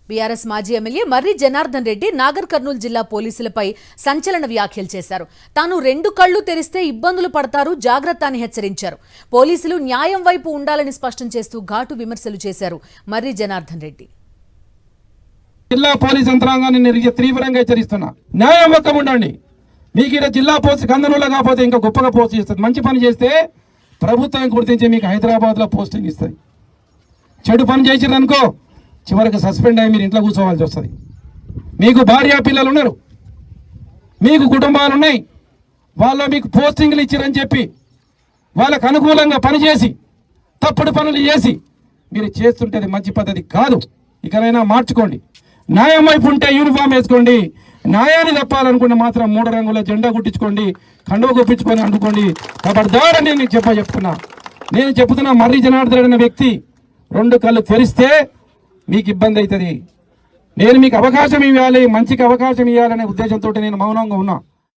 BRS మాజీ MLA మర్రి జనార్దన్ రెడ్డి నాగర్ కర్నూలు జిల్లా పోలీసులపై సంచలన వ్యాఖ్యలు చేశారు. తాను 2 కళ్లు తెరిస్తే ఇబ్బందులు పడతారు, జాగ్రత్త అని హెచ్చరించారు. పోలీసులు న్యాయం వైపు ఉండాలని స్పష్టం చేస్తూ ఘాటు విమర్శలు చేశారు మర్రి జనార్దన్ రెడ్డి. జిల్లా పోలీస్ యంత్రాంగాన్ని నేను తీవ్రంగా హెచ్చరిస్తున్నా. న్యాయం పక్కన ఉండండి. మీకు ఇక్కడ జిల్లా పోస్ట్ కందనూరులో కాకపోతే ఇంకా గొప్పగా పోస్ట్ చేస్తుంది. మంచి పని చేస్తే ప్రభుత్వం గుర్తించి మీకు హైదరాబాద్లో పోస్టింగ్ ఇస్తుంది. చెడు పని చేసిరనుకో చివరికి సస్పెండ్ అయ్యి మీరు ఇంట్లో కూర్చోవాల్సి వస్తుంది. మీకు భార్య పిల్లలు ఉన్నారు, మీకు కుటుంబాలు ఉన్నాయి, వాళ్ళు మీకు పోస్టింగ్లు ఇచ్చారని చెప్పి వాళ్ళకు అనుకూలంగా పనిచేసి తప్పుడు పనులు చేసి మీరు చేస్తుంటే మంచి పద్ధతి కాదు. ఇకనైనా మార్చుకోండి. న్యాయం వైపు ఉంటే యూనిఫామ్ వేసుకోండి. న్యాయాన్ని తప్పాలనుకుంటే మాత్రం 3 రంగుల జెండా కుట్టించుకోండి, కండువ గుప్పించుకొని అనుకోండి. కబడ్దారని నేను చెప్తున్నా. నేను చెప్తున్నా, మర్రి జనార్దన్ రెడ్డి అనే వ్యక్తి 2 కళ్ళు తెరిస్తే మీకు ఇబ్బంది అవుతుంది. నేను మీకు అవకాశం ఇవ్వాలి, మంచికి అవకాశం ఇవ్వాలనే ఉద్దేశంతో నేను మౌనంగా ఉన్నా.